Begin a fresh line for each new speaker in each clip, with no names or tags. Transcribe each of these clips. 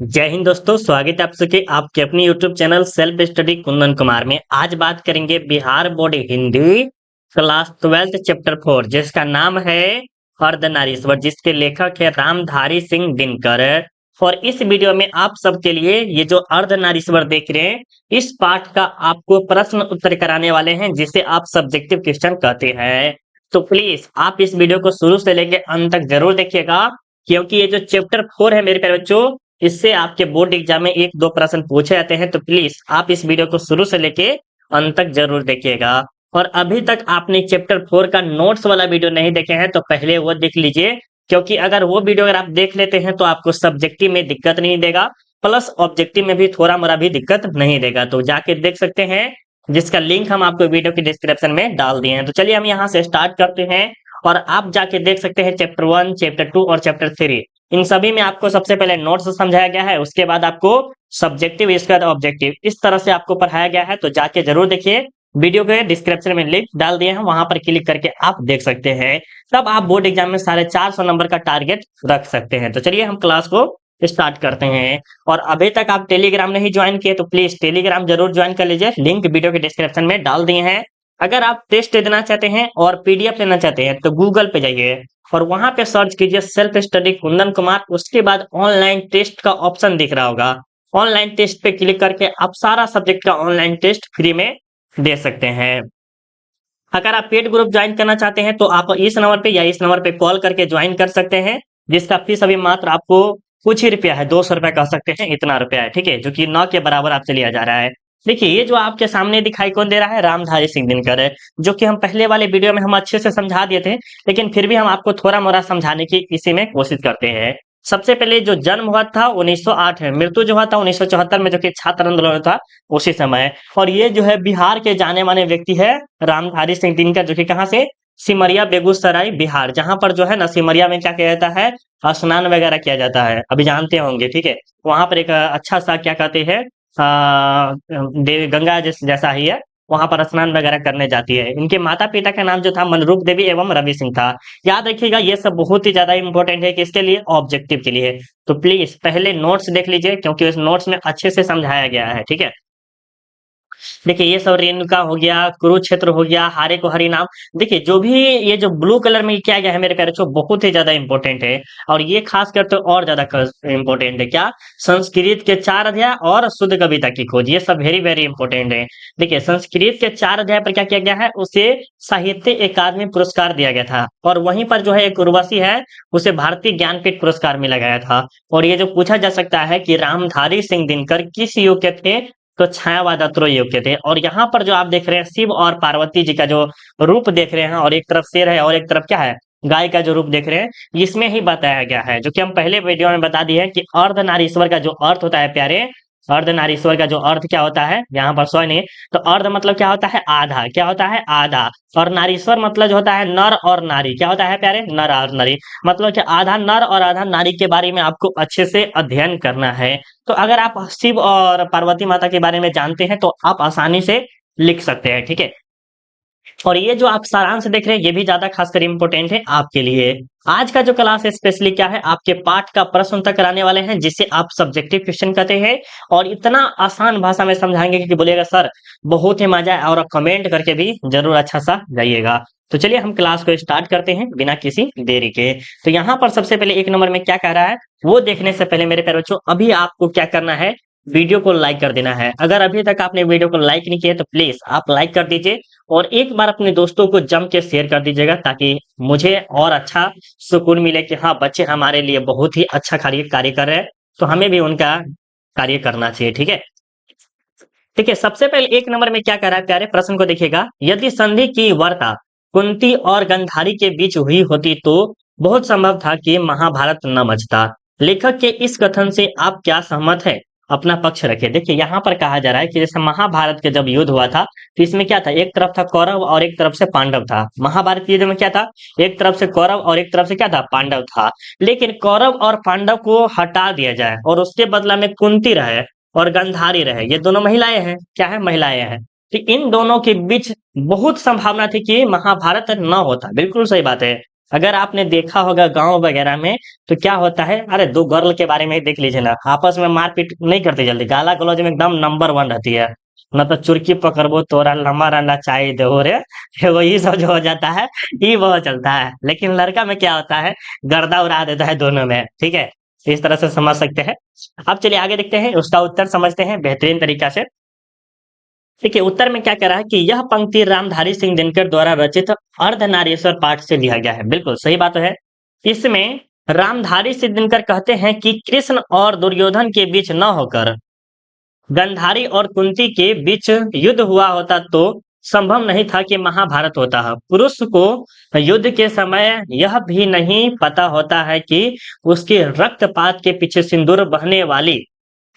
जय हिंद दोस्तों, स्वागत है आप सबके आपके अपनी YouTube channel self study Kundan Kumar में। आज बात करेंगे Bihar board Hindi class 12 chapter 4 जिसका नाम है अर्धनारीश्वर, जिसके लेखक है रामधारी सिंह दिनकर। और इस वीडियो में आप सबके लिए ये जो अर्धनारीश्वर देख रहे हैं, इस पाठ का आपको प्रश्न उत्तर कराने वाले हैं, जिसे आप सब्जेक्टिव क्वेश्चन कहते हैं। तो प्लीज आप इस वीडियो को शुरू से लेकर अंत तक जरूर देखिएगा, क्योंकि ये जो चैप्टर 4 है मेरे प्यारे बच्चों, इससे आपके बोर्ड एग्जाम में एक दो प्रश्न पूछे जाते हैं। तो प्लीज आप इस वीडियो को शुरू से लेके अंत तक जरूर देखिएगा। और अभी तक आपने चैप्टर 4 का नोट्स वाला वीडियो नहीं देखे हैं तो पहले वो देख लीजिए, क्योंकि अगर वो वीडियो अगर आप देख लेते हैं तो आपको सब्जेक्टिव में दिक्कत नहीं देगा, प्लस ऑब्जेक्टिव में भी थोड़ा मोड़ा भी दिक्कत नहीं देगा। तो जाके देख सकते हैं, जिसका लिंक हम आपको वीडियो की डिस्क्रिप्शन में डाल दिए हैं। तो चलिए हम यहाँ से स्टार्ट करते हैं और आप जाके देख सकते हैं चैप्टर 1, चैप्टर 2 और चैप्टर 3। इन सभी में आपको सबसे पहले नोट्स समझाया गया है, उसके बाद आपको सब्जेक्टिव, इसके बाद ऑब्जेक्टिव, इस तरह से आपको पढ़ाया गया है। तो जाके जरूर देखिए, वीडियो के डिस्क्रिप्शन में लिंक डाल दिए हैं, वहां पर क्लिक करके आप देख सकते हैं। तब आप बोर्ड एग्जाम में 450 नंबर का टारगेट रख सकते हैं। तो चलिए हम क्लास को स्टार्ट करते हैं। और अभी तक आप टेलीग्राम नहीं ज्वाइन किए तो प्लीज टेलीग्राम जरूर ज्वाइन कर लीजिए, लिंक वीडियो के डिस्क्रिप्शन में डाल दिए हैं। अगर आप टेस्ट देना चाहते हैं और पीडीएफ लेना चाहते हैं तो गूगल पे जाइए और वहां पे सर्च कीजिए सेल्फ स्टडी कुंदन कुमार, उसके बाद ऑनलाइन टेस्ट का ऑप्शन दिख रहा होगा। ऑनलाइन टेस्ट पे क्लिक करके आप सारा सब्जेक्ट का ऑनलाइन टेस्ट फ्री में दे सकते हैं। अगर आप पेड ग्रुप ज्वाइन करना चाहते हैं तो आप इस नंबर पे या इस नंबर पे कॉल करके ज्वाइन कर सकते हैं, जिसका फीस अभी मात्र आपको कुछ ही रुपया है, 200 रुपया कह सकते हैं, इतना रुपया है, ठीक है, जो कि 9 के बराबर आपसे लिया जा रहा है। देखिए ये जो आपके सामने दिखाई कौन दे रहा है, रामधारी सिंह दिनकर है, जो कि हम पहले वाले वीडियो में हम अच्छे से समझा दिए थे, लेकिन फिर भी हम आपको थोड़ा मोड़ा समझाने की इसी में कोशिश करते हैं। सबसे पहले जो जन्म हुआ था 1908 में, मृत्यु जो हुआ था 1974 में, जो कि छात्र आंदोलन था उसी समय। और ये जो है बिहार के जाने माने व्यक्ति है रामधारी सिंह दिनकर, जो कि कहाँ से, सिमरिया बेगूसराय बिहार, जहां पर जो है ना सिमरिया में क्या किया जाता है, स्नान वगैरह किया जाता है, अभी जानते होंगे, ठीक है। वहां पर एक अच्छा सा क्या कहते हैं, देवी गंगा जैसा ही है, वहां पर स्नान वगैरह करने जाती है। इनके माता पिता का नाम जो था मनरूप देवी एवं रवि सिंह था। याद रखिएगा ये सब बहुत ही ज्यादा इंपॉर्टेंट है, किसके लिए, ऑब्जेक्टिव के लिए। तो प्लीज पहले नोट्स देख लीजिए, क्योंकि उस नोट्स में अच्छे से समझाया गया है, ठीक है। देखिए ये सब रेणुका हो गया, कुरुक्षेत्र हो गया, हारे को हरि नाम। देखिए जो भी ये जो ब्लू कलर में किया गया है मेरे प्यारे बच्चों, बहुत ही ज्यादा इंपॉर्टेंट है। और ये खास कर तो और ज्यादा इंपॉर्टेंट है, क्या, संस्कृत के 4 अध्याय और शुद्ध कविता की खोज, ये सब वेरी वेरी इंपॉर्टेंट है। देखिए संस्कृत के 4 अध्याय पर क्या किया गया है, उसे साहित्य अकादमी पुरस्कार दिया गया था। और वहीं पर जो है एक उर्वशी है, उसे भारतीय ज्ञानपीठ पुरस्कार मिला गया था। और ये जो पूछा जा सकता है कि रामधारी सिंह दिनकर किस युग के थे, तो छायावाद युग के थे। और यहाँ पर जो आप देख रहे हैं शिव और पार्वती जी का जो रूप देख रहे हैं, और एक तरफ शेर है और एक तरफ क्या है, गाय का जो रूप देख रहे हैं, इसमें ही बताया गया है, जो कि हम पहले वीडियो में बता दिए हैं कि अर्धनारीश्वर का जो अर्थ होता है प्यारे, अर्धनारीश्वर का जो अर्थ क्या होता है, यहाँ पर सॉरी नहीं, तो अर्ध मतलब क्या होता है, आधा, क्या होता है, आधा। और नारीश्वर मतलब जो होता है नर और नारी, क्या होता है प्यारे, नर और नारी, मतलब कि आधा नर और आधा नारी के बारे में आपको अच्छे से अध्ययन करना है। तो अगर आप शिव और पार्वती माता के बारे में जानते हैं तो आप आसानी से लिख सकते हैं, ठीक है। और ये जो आप सारांश देख रहे हैं, ये भी ज्यादा खासकर इंपॉर्टेंट है आपके लिए। आज का जो क्लास है स्पेशली क्या है, आपके पाठ का प्रश्न उत्तर कराने वाले हैं, जिसे आप सब्जेक्टिव क्वेश्चन कहते हैं। और इतना आसान भाषा में समझाएंगे कि बोलेगा सर बहुत ही मजा है, और कमेंट करके भी जरूर अच्छा सा जाइएगा। तो चलिए हम क्लास को स्टार्ट करते हैं बिना किसी देरी के। तो यहाँ पर सबसे पहले एक नंबर में क्या कह रहा है, वो देखने से पहले मेरे प्यारे बच्चों, अभी आपको क्या करना है, वीडियो को लाइक कर देना है। अगर अभी तक आपने वीडियो को लाइक नहीं किया तो प्लीज आप लाइक कर दीजिए, और एक बार अपने दोस्तों को जम के शेयर कर दीजिएगा, ताकि मुझे और अच्छा सुकून मिले कि हाँ बच्चे हमारे लिए बहुत ही अच्छा कार्य कर रहे हैं, तो हमें भी उनका कार्य करना चाहिए, ठीक है। ठीक है, सबसे पहले एक नंबर में क्या कह रहा है प्यारे, प्रश्न को देखिएगा। यदि संधि की वार्ता कुंती और गंधारी के बीच हुई होती तो बहुत संभव था कि महाभारत न मचता। लेखक के इस कथन से आप क्या सहमत है, अपना पक्ष रखे। देखिए यहाँ पर कहा जा रहा है कि जैसे महाभारत के जब युद्ध हुआ था, तो इसमें क्या था, एक तरफ था कौरव और एक तरफ से पांडव था। महाभारत के युद्ध में क्या था, एक तरफ से कौरव और एक तरफ से क्या था, पांडव था। लेकिन कौरव और पांडव को हटा दिया जाए और उसके बदला में कुंती रहे और गंधारी रहे, ये दोनों महिलाएं हैं, क्या है, महिलाएं हैं। तो इन दोनों के बीच बहुत संभावना थी कि महाभारत न होता, बिल्कुल सही बात है। अगर आपने देखा होगा गांव वगैरह में तो क्या होता है, अरे दो गर्ल के बारे में ही देख लीजिए ना, आपस में मारपीट नहीं करते जल्दी, गाला गलौज में एकदम नंबर वन रहती है। न तो चुरकी पकड़बो तोरा लम्बा नचाई दो रे वही सब जो हो जाता है, ये बहुत चलता है। लेकिन लड़का में क्या होता है, गर्दा उड़ा देता है दोनों में, ठीक है। इस तरह से समझ सकते हैं। अब चलिए आगे देखते हैं, उसका उत्तर समझते हैं बेहतरीन तरीका से। देखिए उत्तर में क्या कह रहा है कि यह पंक्ति रामधारी सिंह दिनकर द्वारा रचित अर्धनारीश्वर पाठ से लिया गया है। बिल्कुल सही बात है। इसमें रामधारी सिंह दिनकर कहते हैं कि कृष्ण और दुर्योधन के बीच न होकर गंधारी और कुंती के बीच युद्ध हुआ होता तो संभव नहीं था कि महाभारत होता है। पुरुष को युद्ध के समय यह भी नहीं पता होता है कि उसके रक्तपात के पीछे सिंदूर बहने वाली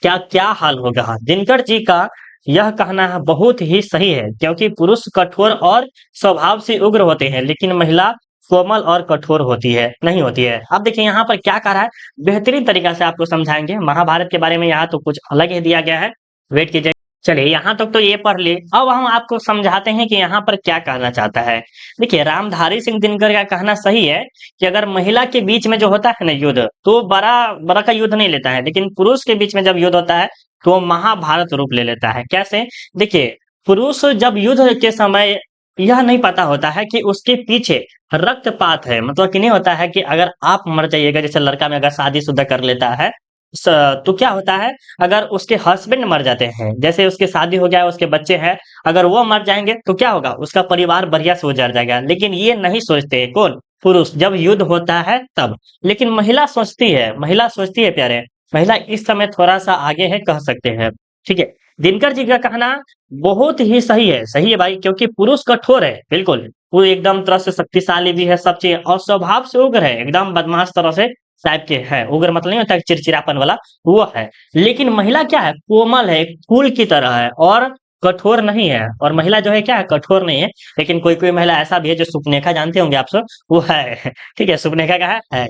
क्या क्या हाल होगा। दिनकर जी का यह कहना बहुत ही सही है, क्योंकि पुरुष कठोर और स्वभाव से उग्र होते हैं, लेकिन महिला कोमल और कठोर होती है, नहीं होती है। अब देखिए यहाँ पर क्या कह रहा है, बेहतरीन तरीका से आपको समझाएंगे महाभारत के बारे में। यहाँ तो कुछ अलग ही दिया गया है, वेट कीजिए। चलिए यहाँ तक तो ये पढ़ लिए, अब हम आपको समझाते हैं कि यहाँ पर क्या कहना चाहता है। देखिए रामधारी सिंह दिनकर का कहना सही है कि अगर महिला के बीच में जो होता है ना युद्ध, तो बड़ा बड़ा का युद्ध नहीं लेता है, लेकिन पुरुष के बीच में जब युद्ध होता है तो वो महाभारत रूप ले लेता है। कैसे, देखिए पुरुष जब युद्ध के समय यह नहीं पता होता है कि उसके पीछे रक्तपात है, मतलब कि नहीं होता है कि अगर आप मर जाइएगा, जैसे लड़का में अगर शादीशुदा कर लेता है तो क्या होता है, अगर उसके हस्बैंड मर जाते हैं, जैसे उसके शादी हो गया, उसके बच्चे हैं, अगर वो मर जाएंगे तो क्या होगा, उसका परिवार बढ़िया से उजड़ जाएगा। लेकिन ये नहीं सोचते कौन, पुरुष, जब युद्ध होता है तब। लेकिन महिला सोचती है, महिला सोचती है प्यारे, महिला इस समय थोड़ा सा आगे है कह सकते हैं, ठीक है। दिनकर जी का कहना बहुत ही सही है भाई, क्योंकि पुरुष कठोर है, बिल्कुल वो एकदम तरह से शक्तिशाली भी है सब चीज, और स्वभाव से उग्र है, एकदम बदमाश तरह से टाइप के है। उग्र मतलब नहीं होता चिड़चिड़ापन वाला, वो है। लेकिन महिला क्या है, कोमल है, फूल की तरह है, और कठोर नहीं है। और महिला जो है क्या है, कठोर नहीं है। लेकिन कोई कोई महिला ऐसा भी है जो सुपनेखा जानते होंगे आप सब, वो है ठीक है, सुपनेखा का है।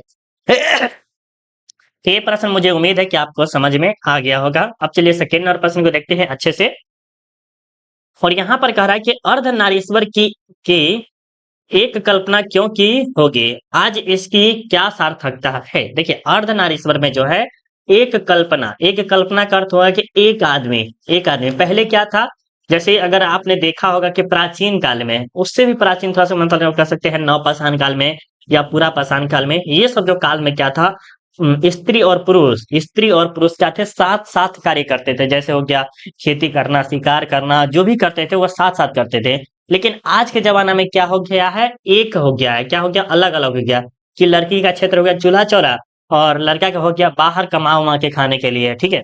तो ये प्रश्न मुझे उम्मीद है कि आपको समझ में आ गया होगा। अब चलिए सेकेंड और प्रश्न को देखते हैं अच्छे से। और यहाँ पर कह रहा है कि अर्धनारीश्वर की एक कल्पना क्यों की होगी, आज इसकी क्या सार्थकता है। देखिए अर्धनारीश्वर में जो है एक कल्पना, एक कल्पना का अर्थ हुआ कि एक आदमी, एक आदमी। पहले क्या था, जैसे अगर आपने देखा होगा कि प्राचीन काल में, उससे भी प्राचीन थोड़ा सा मतलब कह सकते हैं नवपाषाण काल में या पूरा पाषाण काल में, ये सब जो काल में क्या था, स्त्री और पुरुष क्या थे, साथ साथ कार्य करते थे। जैसे हो गया खेती करना, शिकार करना, जो भी करते थे वो साथ साथ करते थे। लेकिन आज के जमाना में क्या हो गया है, एक हो गया है, क्या हो गया, अलग अलग हो गया, कि लड़की का क्षेत्र हो गया चूल्हा चौरा, और लड़का का हो गया बाहर कमा उमा के खाने के लिए, ठीक है।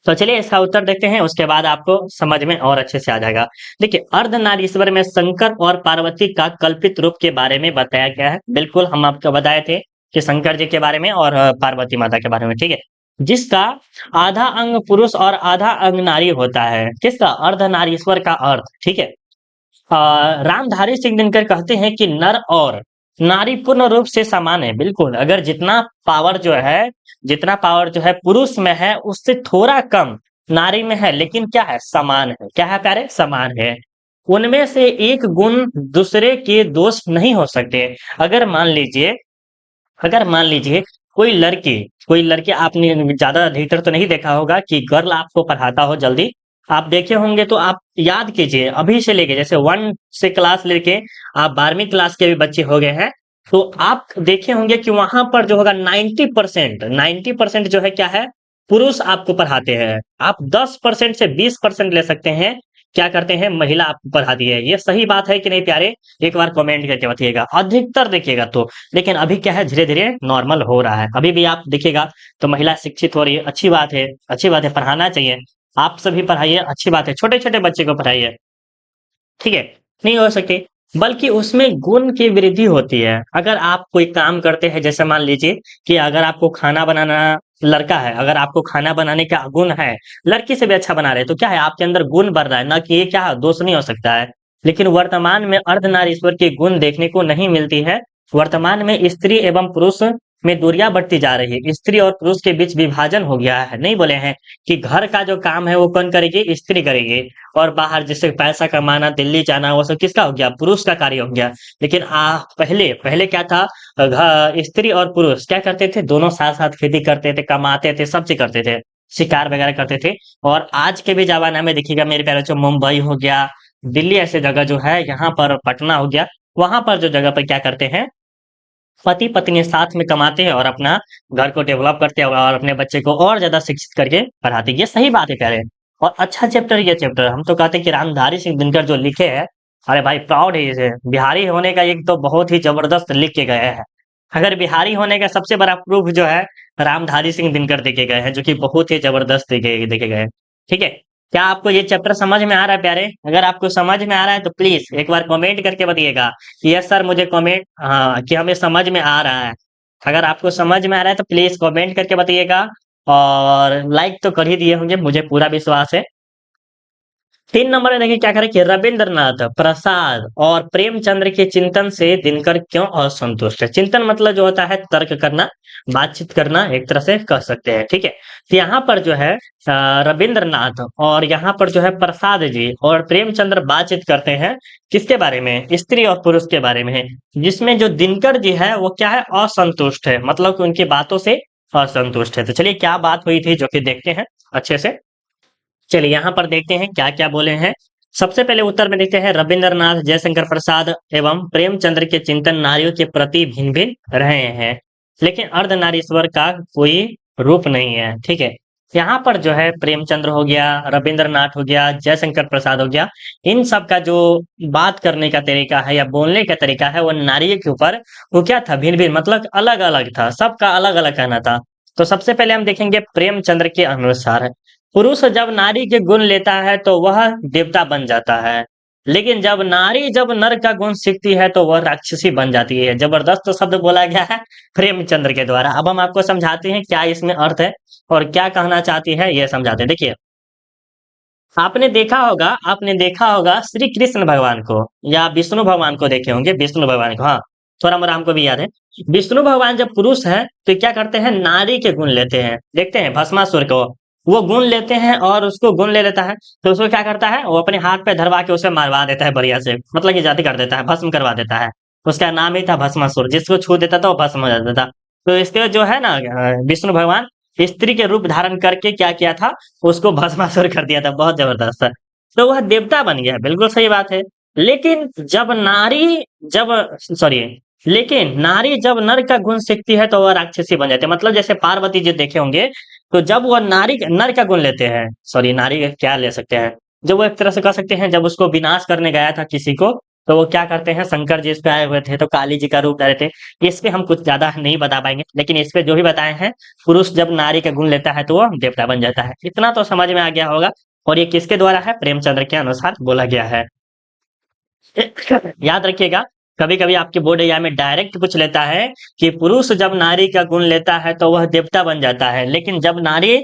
तो चलिए इसका उत्तर देखते हैं, उसके बाद आपको समझ में और अच्छे से आ जाएगा। देखिए अर्धनारीश्वर में शंकर और पार्वती का कल्पित रूप के बारे में बताया गया है। बिल्कुल हम आपको बताए थे कि शंकर जी के बारे में और पार्वती माता के बारे में, ठीक है। जिसका आधा अंग पुरुष और आधा अंग नारी होता है, किसका, अर्धनारीश्वर का अर्थ, ठीक है। रामधारी सिंह दिनकर कहते हैं कि नर और नारी पूर्ण रूप से समान है। बिल्कुल, अगर जितना पावर जो है पुरुष में है उससे थोड़ा कम नारी में है, लेकिन क्या है, समान है। क्या है प्यारे, समान है। उनमें से एक गुण दूसरे के दोष नहीं हो सकते। अगर मान लीजिए, अगर मान लीजिए कोई लड़की आपने ज्यादा अधिकतर तो नहीं देखा होगा कि गर्ल आपको पढ़ाता हो जल्दी, आप देखे होंगे तो आप याद कीजिए, अभी से लेके जैसे 1 से क्लास लेके आप 12वीं क्लास के भी बच्चे हो गए हैं, तो आप देखे होंगे कि वहां पर जो होगा 90% जो है क्या है, पुरुष आपको पढ़ाते हैं। आप 10% से 20% ले सकते हैं, क्या करते हैं, महिला आपको पढ़ाती है। ये सही बात है कि नहीं प्यारे, एक बार कमेंट करके बताइएगा। अधिकतर देखिएगा तो, लेकिन अभी क्या है, धीरे धीरे नॉर्मल हो रहा है। अभी भी आप देखिएगा तो महिला शिक्षित हो रही है, अच्छी बात है, अच्छी बात है, पढ़ाना चाहिए। आप सभी पढ़ाइए, अच्छी बात है, छोटे छोटे बच्चे को पढ़ाइए, ठीक है। नहीं हो सकती, बल्कि उसमें गुण की वृद्धि होती है। अगर आप कोई काम करते हैं, जैसे मान लीजिए कि अगर आपको खाना बनाना, लड़का है, अगर आपको खाना बनाने का गुण है, लड़की से भी अच्छा बना रहे, तो क्या है, आपके अंदर गुण बढ़ रहा है ना, कि ये क्या है, दोष नहीं हो सकता है। लेकिन वर्तमान में अर्धनारीश्वर के गुण देखने को नहीं मिलती है। वर्तमान में स्त्री एवं पुरुष में दूरियां बढ़ती जा रही है, स्त्री और पुरुष के बीच विभाजन हो गया है। नहीं बोले हैं कि घर का जो काम है वो कौन करेगी, स्त्री करेगी, और बाहर जैसे पैसा कमाना, दिल्ली जाना, वो सब किसका हो गया, पुरुष का कार्य हो गया। लेकिन पहले पहले क्या था, स्त्री और पुरुष क्या करते थे, दोनों साथ साथ खेती करते थे, कमाते थे, सब चीज करते थे, शिकार वगैरह करते थे। और आज के भी जमाना में देखिएगा मेरे प्यारे बच्चों, मुंबई हो गया, दिल्ली ऐसे जगह जो है, यहाँ पर पटना हो गया, वहां पर जो जगह पर क्या करते हैं, पति पत्नी साथ में कमाते हैं और अपना घर को डेवलप करते हैं और अपने बच्चे को और ज्यादा शिक्षित करके पढ़ाते हैं। ये सही बात है प्यारे, और अच्छा चैप्टर ये चैप्टर, हम तो कहते हैं कि रामधारी सिंह दिनकर जो लिखे हैं, अरे भाई प्राउड है इसे, बिहारी होने का एक तो बहुत ही जबरदस्त लिख के गए हैं। अगर बिहारी होने का सबसे बड़ा प्रूफ जो है, रामधारी सिंह दिनकर देखे गए हैं, जो कि बहुत ही जबरदस्त देखे गए हैं। ठीक है, क्या आपको ये चैप्टर समझ में आ रहा है प्यारे? अगर आपको समझ में आ रहा है तो प्लीज एक बार कमेंट करके बताइएगा कि यस सर मुझे कमेंट, हाँ, कि हमें समझ में आ रहा है। अगर आपको समझ में आ रहा है तो प्लीज कमेंट करके बताइएगा, और लाइक तो कर ही दिए होंगे, मुझे पूरा विश्वास है। 3 नंबर में देखिए क्या करे कि रविंद्रनाथ प्रसाद और प्रेमचंद्र के चिंतन से दिनकर क्यों असंतुष्ट है। चिंतन मतलब जो होता है तर्क करना, बातचीत करना, एक तरह से कह सकते हैं। ठीक है, तो यहाँ पर जो है रविंद्रनाथ और यहाँ पर जो है प्रसाद जी और प्रेमचंद्र बातचीत करते हैं किसके बारे में, स्त्री और पुरुष के बारे में, जिसमें जो दिनकर जी है वो क्या है, असंतुष्ट है, मतलब कि उनकी बातों से असंतुष्ट है। तो चलिए क्या बात हुई थी जो कि देखते हैं अच्छे से। चलिए यहाँ पर देखते हैं क्या क्या बोले हैं। सबसे पहले उत्तर में देखते हैं, रविंद्रनाथ जयशंकर प्रसाद एवं प्रेमचंद्र के चिंतन नारियों के प्रति भिन्न भिन्न रहे हैं, लेकिन अर्धनारीश्वर का कोई रूप नहीं है। ठीक है, यहाँ पर जो है प्रेमचंद्र हो गया, रविंद्रनाथ हो गया, जयशंकर प्रसाद हो गया, इन सब का जो बात करने का तरीका है या बोलने का तरीका है वो नारी के ऊपर वो क्या था, भिन्न भिन्न, मतलब अलग अलग था, सबका अलग अलग कहना था। तो सबसे पहले हम देखेंगे प्रेमचंद्र के अनुसार, पुरुष जब नारी के गुण लेता है तो वह देवता बन जाता है, लेकिन जब नारी जब नर का गुण सीखती है तो वह राक्षसी बन जाती है। जबरदस्त शब्द बोला गया है प्रेमचंद्र के द्वारा। अब हम आपको समझाते हैं क्या इसमें अर्थ है और क्या कहना चाहती है, यह समझाते हैं। देखिए, आपने देखा होगा श्री कृष्ण भगवान को या विष्णु भगवान को देखे होंगे, विष्णु भगवान को, हाँ, थोड़ा मोड़ा हमको भी याद है। विष्णु भगवान जब पुरुष है तो क्या करते हैं, नारी के गुण लेते हैं। देखते हैं भस्मासुर को, वो गुण लेते हैं और उसको गुण ले लेता है, तो उसको क्या करता है, वो अपने हाथ पे धरवा के उसे मारवा देता है बढ़िया से, मतलब कि जाति कर देता है, भस्म करवा देता है। उसका नाम ही था भस्मासुर, जिसको छू देता था वो भस्म हो जाता था। तो इसके जो है ना, विष्णु भगवान स्त्री के रूप धारण करके क्या किया था, उसको भस्मासुर कर दिया था, बहुत जबरदस्त। तो वह देवता बन गया, बिल्कुल सही बात है। लेकिन जब नारी जब सॉरी लेकिन नारी जब नर का गुण सीखती है तो वह राक्षसी बन जाती है। मतलब जैसे पार्वती जी देखे होंगे, तो जब वह नारी नर का गुण लेते हैं, सॉरी नारी का क्या ले सकते हैं, जब वो एक तरह से कह सकते हैं जब उसको विनाश करने गया था किसी को, तो वो क्या करते हैं, शंकर जी इस पे आए हुए थे तो काली जी का रूप धरे थे। इस पे हम कुछ ज्यादा नहीं बता पाएंगे, लेकिन इस पे जो भी बताए हैं, पुरुष जब नारी का गुण लेता है तो वो देवता बन जाता है, इतना तो समझ में आ गया होगा। और ये किसके द्वारा है, प्रेमचंद्र के अनुसार बोला गया है। याद रखिएगा, कभी कभी आपके बोर्ड एग्जाम में डायरेक्ट पूछ लेता है कि पुरुष जब नारी का गुण लेता है तो वह देवता बन जाता है, लेकिन जब नारी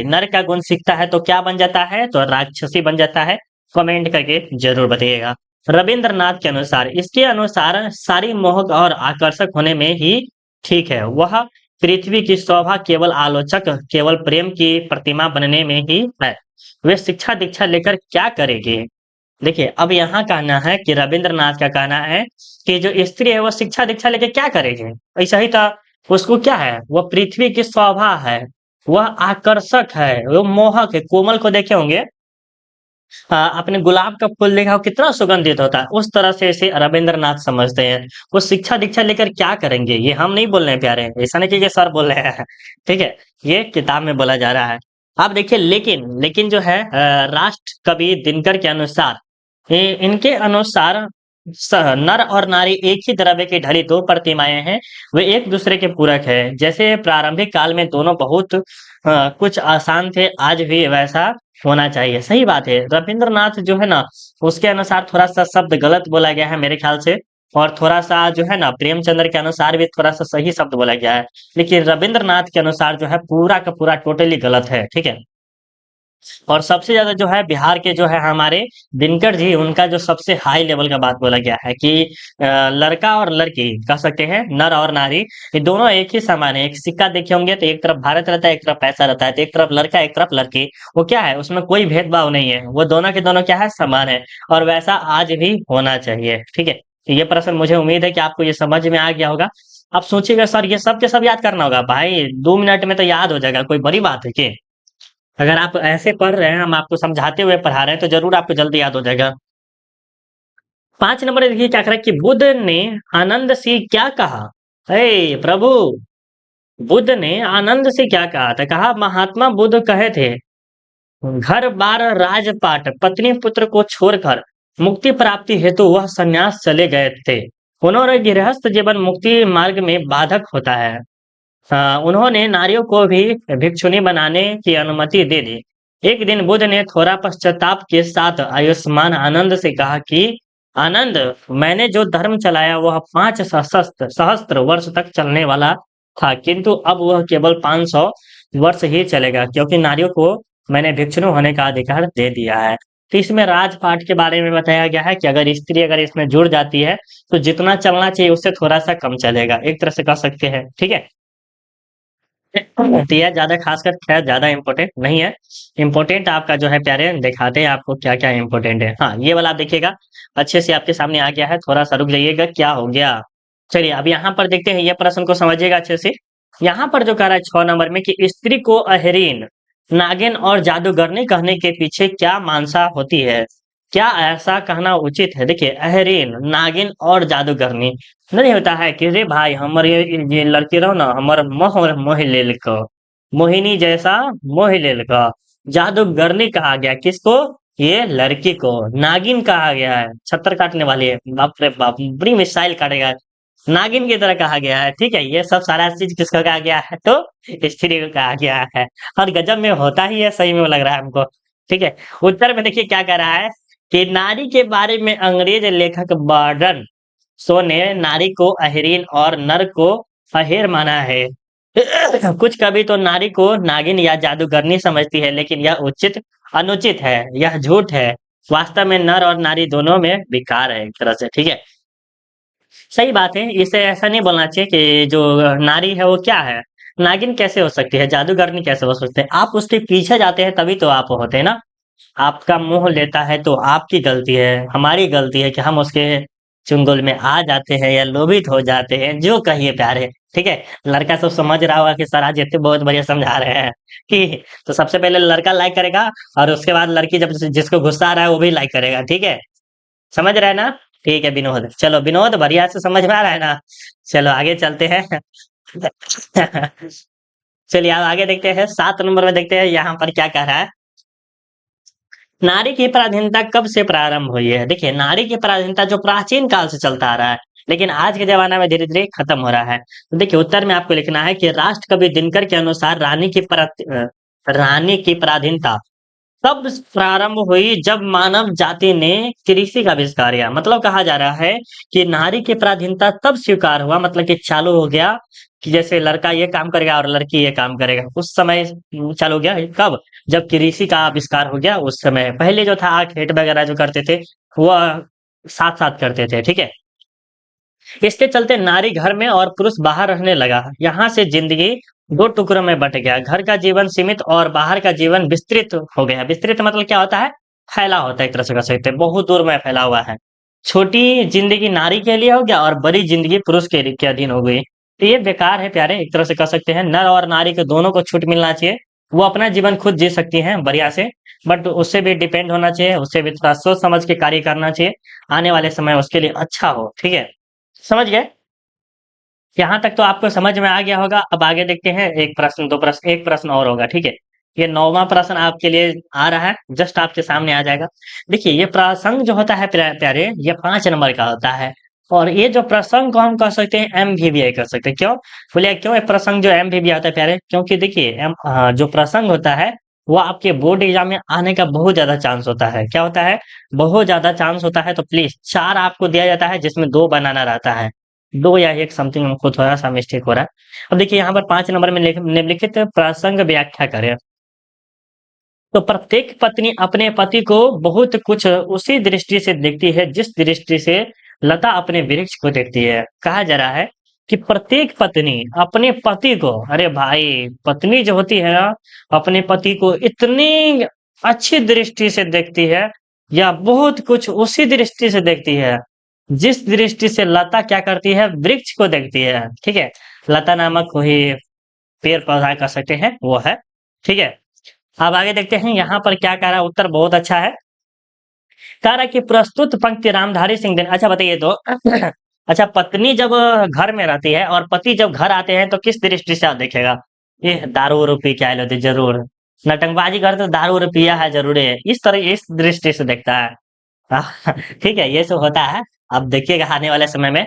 नर का गुण सीखता है तो क्या बन जाता है, तो राक्षसी बन जाता है। कमेंट करके जरूर बताइएगा। रविंद्रनाथ के अनुसार, इसके अनुसार सारी मोहक और आकर्षक होने में ही ठीक है, वह पृथ्वी की शोभा केवल आलोचक, केवल प्रेम की प्रतिमा बनने में ही है। वे शिक्षा दीक्षा लेकर क्या करेगी। देखिए, अब यहाँ कहना है कि रविंद्रनाथ का कहना है कि जो स्त्री है वो शिक्षा दीक्षा लेके क्या करेगी, ऐसा ही था। उसको क्या है, वह पृथ्वी की शोभा है, वह आकर्षक है, वो मोहक है। कोमल को देखे होंगे, आपने गुलाब का फूल देखा हो कितना सुगंधित होता है, उस तरह से इसे रविंद्रनाथ समझते हैं। वो शिक्षा दीक्षा लेकर क्या करेंगे, ये हम नहीं बोल रहे हैं प्यारे, ऐसा नहीं कि ये सर बोल रहे हैं ठीक है, ये किताब में बोला जा रहा है। आप देखिए, लेकिन लेकिन जो है राष्ट्र कवि दिनकर के अनुसार, इनके अनुसार नर और नारी एक ही द्रव्य की ढली दो प्रतिमाएं हैं, वे एक दूसरे के पूरक है। जैसे प्रारंभिक काल में दोनों बहुत कुछ आसान थे, आज भी वैसा होना चाहिए। सही बात है, रविंद्रनाथ जो है ना, उसके अनुसार थोड़ा सा शब्द गलत बोला गया है मेरे ख्याल से, और थोड़ा सा जो है ना प्रेमचंद्र के अनुसार भी थोड़ा सा सही शब्द बोला गया है, लेकिन रविंद्रनाथ के अनुसार जो है पूरा का पूरा टोटली गलत है। ठीक है, और सबसे ज्यादा जो है बिहार के जो है हमारे दिनकर जी, उनका जो सबसे हाई लेवल का बात बोला गया है कि लड़का और लड़की कह सकते हैं, नर और नारी, ये दोनों एक ही समान है। एक सिक्का देखे होंगे तो एक तरफ भारत रहता है, एक तरफ पैसा रहता है, तो एक तरफ लड़का एक तरफ लड़की, वो क्या है, उसमें कोई भेदभाव नहीं है, वो दोनों के दोनों क्या है, समान है। और वैसा आज भी होना चाहिए, ठीक है। तो ये प्रश्न मुझे उम्मीद है कि आपको ये समझ में आ गया होगा। आप सोचिएगा सर ये सब के सब याद करना होगा, भाई 2 मिनट में तो याद हो जाएगा, कोई बड़ी बात है कि अगर आप ऐसे पढ़ रहे हैं, हम आपको समझाते हुए पढ़ा रहे हैं, तो जरूर आपको जल्दी याद हो जाएगा। 5 नंबर देखिए क्या कह रहा है कि बुद्ध ने आनंद से क्या कहा। हे प्रभु, बुद्ध ने आनंद से क्या कहा था, कहा महात्मा बुद्ध कहे थे, घर बार राजपाट पत्नी पुत्र को छोड़कर मुक्ति प्राप्ति हेतु वह संन्यास चले गए थे। उन्होंने गृहस्थ जीवन मुक्ति मार्ग में बाधक होता है। उन्होंने नारियों को भी भिक्षुणी बनाने की अनुमति दे दी। एक दिन बुद्ध ने थोड़ा पश्चाताप के साथ आयुष्मान आनंद से कहा कि आनंद, मैंने जो धर्म चलाया वह 5 सहस्त्र वर्ष तक चलने वाला था, किंतु अब वह केवल 500 वर्ष ही चलेगा, क्योंकि नारियों को मैंने भिक्षुणी होने का अधिकार दे दिया है। तो इसमें राजपाट के बारे में बताया गया है कि अगर स्त्री अगर इसमें जुड़ जाती है तो जितना चलना चाहिए उससे थोड़ा सा कम चलेगा, एक तरह से कह सकते हैं, ठीक है। तो यह ज्यादा खासकर खैर ज्यादा इम्पोर्टेंट नहीं है। इम्पोर्टेंट आपका जो है प्यारे दिखाते हैं आपको क्या क्या इम्पोर्टेंट है। हाँ, ये वाला आप देखिएगा, अच्छे से आपके सामने आ गया है, थोड़ा सा रुक जाइएगा, क्या हो गया। चलिए अब यहाँ पर देखते हैं, ये प्रश्न को समझिएगा अच्छे से। यहाँ पर जो कह रहा है 6 नंबर में कि स्त्री को अहरीन, नागिन और जादूगरनी कहने के पीछे क्या मानसा होती है, क्या ऐसा कहना उचित है। देखिए अहरीन, नागिन और जादूगरनी नहीं होता है कि रे भाई हमर ये लड़की रहो ना, हमर मोह मोह लेल को, मोहिनी जैसा मोह लेल का। जादूगरनी कहा गया किसको, ये लड़की को। नागिन कहा गया है छत्तर काटने वाली है, बाप रे बाप बड़ी मिसाइल काटेगा, नागिन की तरह कहा गया है, ठीक है। ये सब सारा चीज किसको कहा गया है, तो स्त्री को कहा गया है। और गजब में होता ही है, सही में लग रहा है हमको, ठीक है। उत्तर में देखिए क्या कह रहा है कि नारी के बारे में अंग्रेज लेखक बर्टन शो ने नारी को अहिरीन और नर को अहेर माना है। कुछ कवि तो नारी को नागिन या जादूगरनी समझती है, लेकिन यह उचित अनुचित है, यह झूठ है। वास्तव में नर और नारी दोनों में विकार है एक तरह से, ठीक है। सही बात है, इसे ऐसा नहीं बोलना चाहिए कि जो नारी है वो क्या है, नागिन कैसे हो सकती है, जादूगरनी कैसे हो सकते हैं। आप उसके पीछे जाते हैं तभी तो आप होते हैं ना। आपका मुंह लेता है तो आपकी गलती है, हमारी गलती है कि हम उसके चुंगल में आ जाते हैं या लोभित हो जाते हैं, जो कहिए प्यारे, ठीक है। लड़का सब समझ रहा होगा कि सर आज इतने बहुत बढ़िया समझा रहे हैं कि तो सबसे पहले लड़का लाइक करेगा, और उसके बाद लड़की जब जिसको गुस्सा आ रहा है वो भी लाइक करेगा, ठीक है। समझ रहे हैं ना। ठीक है विनोद, चलो विनोद बढ़िया से समझ में आ रहा है ना। चलो आगे चलते हैं। चलिए आप आगे देखते हैं, 7 नंबर में देखते हैं यहाँ पर क्या कह रहा है। नारी की पराधीनता कब से प्रारंभ हुई है। देखिए नारी की पराधीनता जो प्राचीन काल से चलता आ रहा है, लेकिन आज के जमाना में धीरे धीरे खत्म हो रहा है। तो देखिए उत्तर में आपको लिखना है कि राष्ट्र कवि दिनकर के अनुसार रानी की पराधीनता तब प्रारंभ हुई जब मानव जाति ने कृषि का आविष्कार किया। मतलब कहा जा रहा है कि नारी की पराधीनता तब स्वीकार हुआ, मतलब कि चालू हो गया कि जैसे लड़का ये काम करेगा और लड़की ये काम करेगा, उस समय चालू हो गया। कब, जब कृषि का आविष्कार हो गया उस समय। पहले जो था खेत वगैरह जो करते थे वो साथ साथ करते थे, ठीक है। इसके चलते नारी घर में और पुरुष बाहर रहने लगा। यहाँ से जिंदगी दो टुकड़ों में बट गया, घर का जीवन सीमित और बाहर का जीवन विस्तृत हो गया। विस्तृत मतलब क्या होता है, फैला होता है, एक तरह से कह सकते हैं, बहुत दूर में फैला हुआ है। छोटी जिंदगी नारी के लिए हो गया और बड़ी जिंदगी पुरुष के अधीन हो गई। तो ये बेकार है प्यारे, एक तरह से कह सकते हैं। नर और नारी के दोनों को छूट मिलना चाहिए, वो अपना जीवन खुद जी सकती हैं बढ़िया से, बट उससे भी डिपेंड होना चाहिए, उससे भी थोड़ा सोच समझ के कार्य करना चाहिए, आने वाले समय उसके लिए अच्छा हो, ठीक है। समझ गए, यहाँ तक तो आपको समझ में आ गया होगा। अब आगे देखते हैं, एक प्रश्न दो प्रश्न, एक प्रश्न और होगा, ठीक है। ये 9वां प्रश्न आपके लिए आ रहा है, जस्ट आपके सामने आ जाएगा। देखिए ये प्रसंग जो होता है प्यारे, ये 5 नंबर का होता है। और ये जो प्रसंग को हम कह सकते हैं एमवीवीआई कर सकते हैं। क्यों बोलिए, क्यों ये प्रसंग जो एमवीवीआई होता है प्यारे, क्योंकि देखिए जो प्रसंग होता है वो आपके बोर्ड एग्जाम में आने का बहुत ज्यादा चांस होता है। क्या होता है, बहुत ज्यादा चांस होता है। तो प्लीज 4 आपको दिया जाता है जिसमें 2 बनाना रहता है, 2 या 1 समथिंग, हमको थोड़ा सा मिस्टेक हो रहा है। अब देखिए यहाँ पर 5 नंबर में निम्नलिखित प्रसंग व्याख्या करें। तो प्रत्येक पत्नी अपने पति को बहुत कुछ उसी दृष्टि से देखती है जिस दृष्टि से लता अपने वृक्ष को देखती है। कहा जा रहा है कि प्रत्येक पत्नी अपने पति को, अरे भाई पत्नी जो होती है ना, अपने पति को इतनी अच्छी दृष्टि से देखती है या बहुत कुछ उसी दृष्टि से देखती है जिस दृष्टि से लता क्या करती है, वृक्ष को देखती है। ठीक है, लता नामक वही पेड़ पौधा कह सकते हैं वो है। ठीक है, अब आगे देखते हैं यहाँ पर क्या कह रहा है। उत्तर बहुत अच्छा है। कह रहा है कि प्रस्तुत पंक्ति रामधारी सिंह दिनकर, अच्छा बताइए तो अच्छा, पत्नी जब घर में रहती है और पति जब घर आते हैं तो किस दृष्टि से आप देखेगा? ये दारू वारू पी के आए लोग जरूर, नटंगबाजी कर तो दारू वारू पिया है जरूर है, इस तरह इस दृष्टि से देखता है। ठीक है, ये सब होता है। अब देखिएगा आने वाले समय में।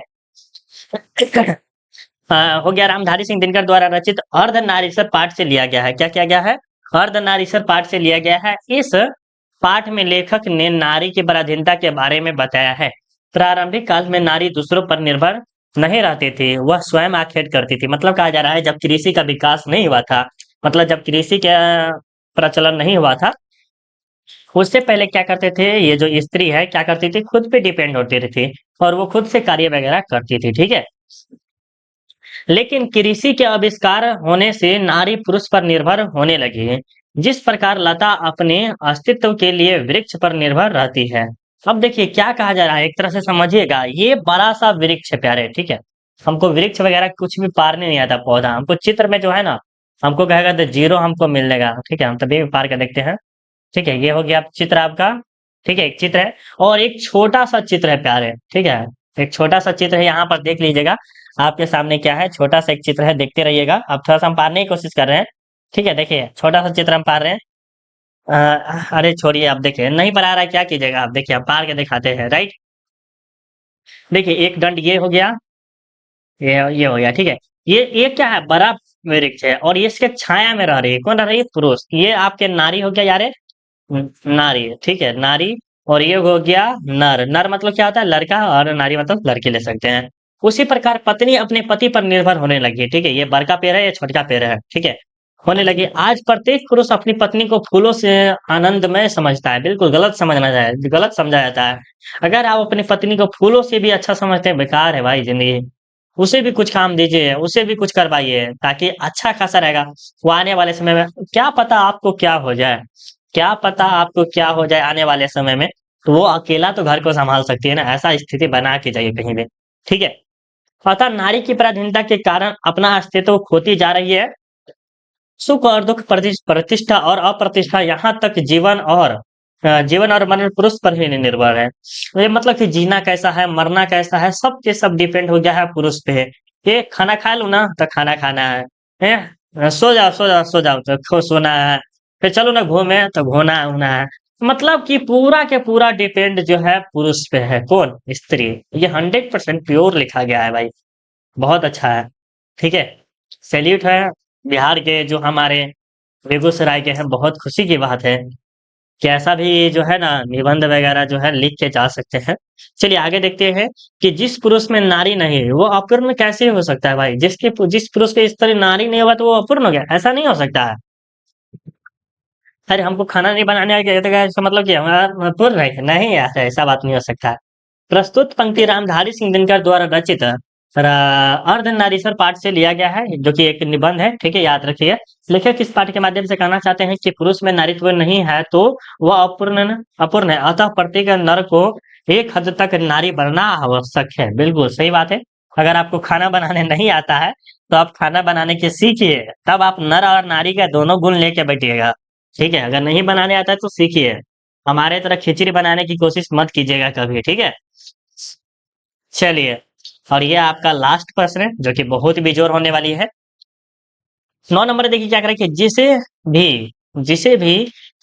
हो गया रामधारी सिंह दिनकर द्वारा रचित अर्धनारीश्वर पाठ से लिया गया है। क्या किया गया है? अर्धनारीश्वर पाठ से लिया गया है। इस पाठ में लेखक ने नारी की पराधीनता के बारे में बताया है। प्रारंभिक काल में नारी दूसरों पर निर्भर नहीं रहती थी, वह स्वयं आखेट करती थी। मतलब कहा जा रहा है जब कृषि का विकास नहीं हुआ था, मतलब जब कृषि का प्रचलन नहीं हुआ था, उससे पहले क्या करते थे, ये जो स्त्री है क्या करती थी, खुद पे डिपेंड होती थी और वो खुद से कार्य वगैरह करती थी। ठीक है, लेकिन कृषि के आविष्कार होने से नारी पुरुष पर निर्भर होने लगी है। जिस प्रकार लता अपने अस्तित्व के लिए वृक्ष पर निर्भर रहती है। अब देखिए क्या कहा जा रहा है, एक तरह से समझिएगा, ये बड़ा सा वृक्ष है प्यारे। ठीक है, हमको वृक्ष वगैरह कुछ भी पारने नहीं आता, पौधा हमको चित्र में जो है ना, हमको कहेगा तो जीरो हमको मिलेगा। ठीक है, हम तभी पार कर देखते हैं। ठीक है, ये हो गया चित्र आपका। ठीक है, एक चित्र है और एक छोटा सा चित्र है प्यारे। ठीक है, एक छोटा सा चित्र है, यहाँ पर देख लीजिएगा आपके सामने क्या है, छोटा सा एक चित्र है, देखते रहिएगा। अब थोड़ा सा हम पारने की कोशिश कर रहे हैं। ठीक है, देखिए छोटा सा चित्र हम पार रहे हैं। अरे छोड़िए, आप देखिए नहीं पार आ रहा है, क्या कीजिएगा आप देखिए, आप पार के दिखाते हैं। राइट, देखिए एक दंड ये हो गया, ये हो गया। ठीक है, ये क्या है, बड़ा वृक्ष है और ये इसके छाया में रह रही है। कौन रह रही है? पुरुष। ये आपके नारी हो गया यार, नारी। ठीक है, नारी। और ये हो गया नर। नर मतलब क्या होता है? लड़का, और नारी मतलब लड़की ले सकते हैं। उसी प्रकार पत्नी अपने पति पर निर्भर होने लगी। ठीक है, ये बड़का पेड़ है, ये छोटका पेड़ है। ठीक है, होने लगी। आज प्रत्येक पुरुष अपनी पत्नी को फूलों से आनंदमय समझता है। बिल्कुल गलत समझना है, गलत समझा जाता है। अगर आप अपनी पत्नी को फूलों से भी अच्छा समझते हैं, बेकार है भाई जिंदगी। उसे भी कुछ काम दीजिए, उसे भी कुछ करवाइए ताकि अच्छा खासा रहेगा। वो आने वाले समय में क्या पता आपको क्या हो जाए, क्या पता आपको क्या हो जाए आने वाले समय में। तो वो अकेला तो घर को संभाल सकती है ना, ऐसा स्थिति बना के जाइए कहीं भी। ठीक है, अतः नारी की पराधीनता के कारण अपना अस्तित्व खोती जा रही है। सुख और दुख, प्रतिष्ठा और अप्रतिष्ठा, यहाँ तक जीवन और मरण पुरुष पर ही निर्भर है। ये मतलब कि जीना कैसा है, मरना कैसा है, सब के सब डिपेंड हो गया है पुरुष पे। ये खाना खा लूं ना तो खाना खाना है, सो जाओ सो जाओ सो जाओ तो सोना है, फिर चलो ना घूमे तो घूना होना है। मतलब कि पूरा के पूरा डिपेंड जो है पुरुष पे है। कौन? स्त्री। ये 100% प्योर लिखा गया है भाई, बहुत अच्छा है। ठीक है, सैल्यूट है बिहार के जो हमारे बेगूसराय के हैं। बहुत खुशी की बात है कि ऐसा भी जो है ना निबंध वगैरह जो है लिख के जा सकते हैं। चलिए आगे देखते हैं कि जिस पुरुष में नारी नहीं है वो अपूर्ण कैसे हो सकता है भाई? जिस पुरुष के स्त्री नारी नहीं हुआ तो वो अपूर्ण हो गया? ऐसा नहीं हो सकता है। अरे हमको खाना नहीं बनाने आ गया तो क्या इसका मतलब कि हमारा पूर्ण है? नहीं यार, ऐसा बात नहीं हो सकता। प्रस्तुत पंक्ति रामधारी सिंह दिनकर द्वारा रचित अर्धनारीश्वर पाठ से लिया गया है, जो कि एक निबंध है। ठीक है, याद रखिए। लेखक इस पाठ के माध्यम से कहना चाहते हैं कि पुरुष में नारीत्व नहीं है तो वह अपूर्ण है, अतः प्रत्येक नर को एक हद तक नारी बनना आवश्यक है। बिल्कुल सही बात है। अगर आपको खाना बनाने नहीं आता है तो आप खाना बनाने के सीखिए, तब आप नर और नारी का दोनों गुण लेके बैठिएगा। ठीक है, अगर नहीं बनाने आता है तो सीखिए। हमारे तरह खिचड़ी बनाने की कोशिश मत कीजिएगा कभी। ठीक है, चलिए। और ये आपका लास्ट प्रश्न है जो कि बहुत ही बेजोर होने वाली है। 9 नंबर देखिए क्या करें कि भी जिसे भी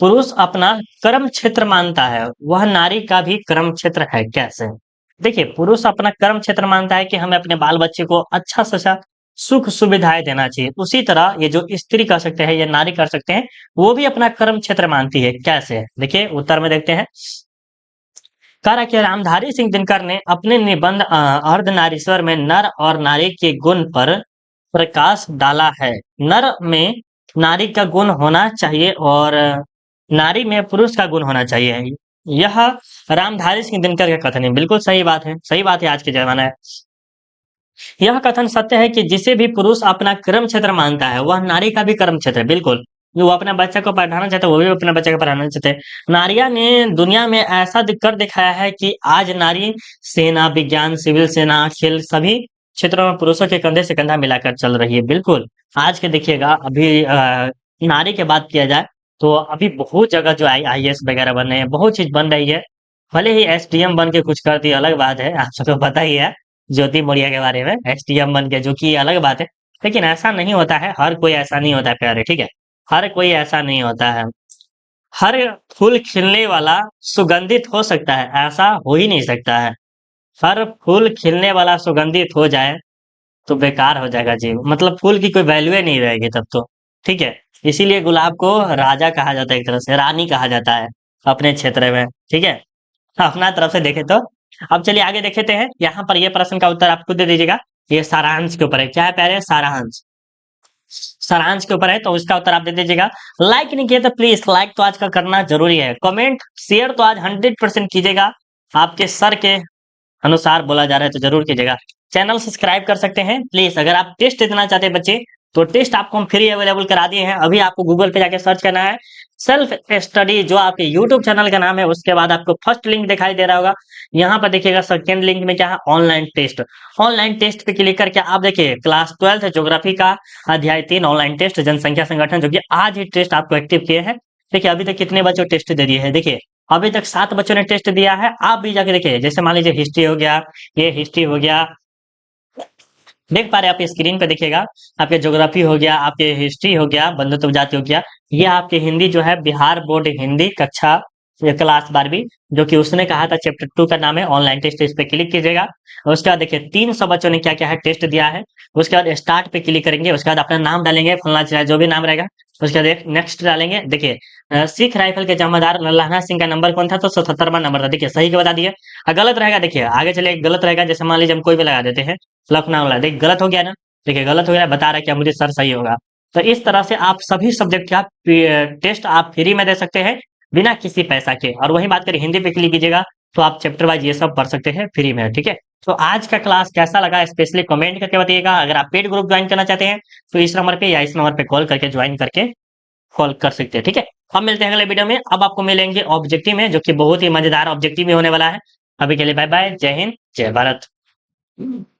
पुरुष अपना कर्म क्षेत्र मानता है वह नारी का भी कर्म क्षेत्र है। कैसे? देखिए, पुरुष अपना कर्म क्षेत्र मानता है कि हमें अपने बाल बच्चे को अच्छा से अच्छा सुख सुविधाएं देना चाहिए। उसी तरह ये जो स्त्री कर सकते हैं, ये नारी कर सकते हैं, वो भी अपना कर्म क्षेत्र मानती है। कैसे? देखिए उत्तर में देखते हैं। कहा कि रामधारी सिंह दिनकर ने अपने निबंध अर्धनारीश्वर में नर और नारी के गुण पर प्रकाश डाला है। नर में नारी का गुण होना चाहिए और नारी में पुरुष का गुण होना चाहिए। यह रामधारी सिंह दिनकर का कथन है। बिल्कुल सही बात है, सही बात है, आज के जमाना है। यह कथन सत्य है कि जिसे भी पुरुष अपना कर्म क्षेत्र मानता है वह नारी का भी कर्म क्षेत्र है। बिल्कुल, जो वो अपना बच्चा को पढ़ाना चाहता है वो भी अपना बच्चा को पढ़ाना चाहते हैं। नारियां ने दुनिया में ऐसा कर दिखाया है कि आज नारी सेना, विज्ञान, सिविल सेना, खेल सभी क्षेत्रों में पुरुषों के कंधे से कंधा मिलाकर चल रही है। बिल्कुल, आज के देखिएगा अभी नारी की बात किया जाए तो अभी बहुत जगह जो आईएएस वगैरह बन रहे हैं, बहुत चीज बन रही है। भले ही एसडीएम बन के कुछ कर दी अलग बात है, आप सबको पता ही है ज्योति मौर्य के बारे में, एसडीएम बन के, जो कि अलग बात है। लेकिन ऐसा नहीं होता है, हर कोई ऐसा नहीं होता है प्यारे, ठीक है। हर कोई ऐसा नहीं होता है। हर फूल खिलने वाला सुगंधित हो सकता है, ऐसा हो ही नहीं सकता है। हर फूल खिलने वाला सुगंधित हो जाए तो बेकार हो जाएगा जी, मतलब फूल की कोई वैल्यू ही नहीं रहेगी तब तो, ठीक है। इसीलिए गुलाब को राजा कहा जाता है, एक तरह से रानी कहा जाता है अपने क्षेत्र में, ठीक है। अपना तरफ से देखे तो। अब चलिए आगे देखेते हैं, यहाँ पर ये प्रश्न का उत्तर आप खुद दे दीजिएगा। ये सारांश के ऊपर है, क्या है प्यारे, सारांश। सारांश के ऊपर है तो उसका उत्तर आप दे दीजिएगा। लाइक नहीं किया तो प्लीज लाइक तो आज का करना जरूरी है। कमेंट शेयर तो आज 100% कीजिएगा, आपके सर के अनुसार बोला जा रहा है तो जरूर कीजिएगा। चैनल सब्सक्राइब कर सकते हैं प्लीज। अगर आप टेस्ट देना चाहते हैं बच्चे तो टेस्ट आपको हम फ्री अवेलेबल करा दिए हैं। अभी आपको गूगल पे जाके सर्च करना है सेल्फ स्टडी, जो आपके यूट्यूब चैनल का नाम है, उसके बाद आपको फर्स्ट लिंक दिखाई दे रहा होगा। यहाँ पर देखिएगा सेकेंड लिंक में क्या है, ऑनलाइन टेस्ट। ऑनलाइन टेस्ट पे क्लिक करके आप देखिए क्लास 12 ज्योग्राफी का अध्याय 3 ऑनलाइन टेस्ट जनसंख्या संगठन, जो कि आज ही टेस्ट आपको एक्टिव किए हैं। देखिए अभी तक कितने बच्चों टेस्ट दे दिए हैं, देखिए अभी तक 7 बच्चों ने टेस्ट दिया है। आप भी जाके देखिए, जैसे मान लीजिए हिस्ट्री हो गया, ये हिस्ट्री हो गया, देख पा रहे हैं आप स्क्रीन पे देखिएगा। आपके ज्योग्राफी हो गया, आपके हिस्ट्री हो गया, बंधुत्व जाति हो गया, ये आपके हिंदी जो है बिहार बोर्ड हिंदी कक्षा क्लास 12वीं, जो कि उसने कहा था चैप्टर 2 का नाम है ऑनलाइन टेस्ट, इस पे क्लिक कीजिएगा। और उसके बाद देखिए 300 बच्चों ने क्या क्या है टेस्ट दिया है। उसके बाद स्टार्ट पे क्लिक करेंगे, उसके बाद अपना नाम डालेंगे, फलना चाहे जो भी नाम रहेगा। उसके बाद नेक्स्ट डालेंगे। देखिए सिख राइफल के जमादार लल्लाना सिंह का नंबर कौन था, तो 77वां नंबर था। देखिए सही के बता दिए। गलत रहेगा, देखिए आगे चले गलत रहेगा, जैसे मान लीजिए हम कोई भी लगा देते हैं लखनऊ वाला, देखिए गलत हो गया ना, देखिए गलत हो गया, बता रहा है कि मुझे सर सही होगा। तो इस तरह से आप सभी सब्जेक्ट का टेस्ट आप फ्री में दे सकते हैं बिना किसी पैसा के। और वही बात करें हिंदी पे क्लिक कीजिएगा तो आप चैप्टर वाइज ये सब पढ़ सकते हैं फ्री में, ठीक है। तो आज का क्लास कैसा लगा स्पेशली कमेंट करके बताइएगा। अगर आप पेड ग्रुप ज्वाइन करना चाहते हैं तो इस नंबर पे या इस नंबर पे कॉल करके ज्वाइन करके कॉल कर सकते हैं, ठीक है। अब मिलते हैं अगले वीडियो में। अब आपको मिलेंगे ऑब्जेक्टिव में, जो कि बहुत ही मजेदार ऑब्जेक्टिव में होने वाला है। अभी के लिए बाय बाय, जय हिंद, जय भारत।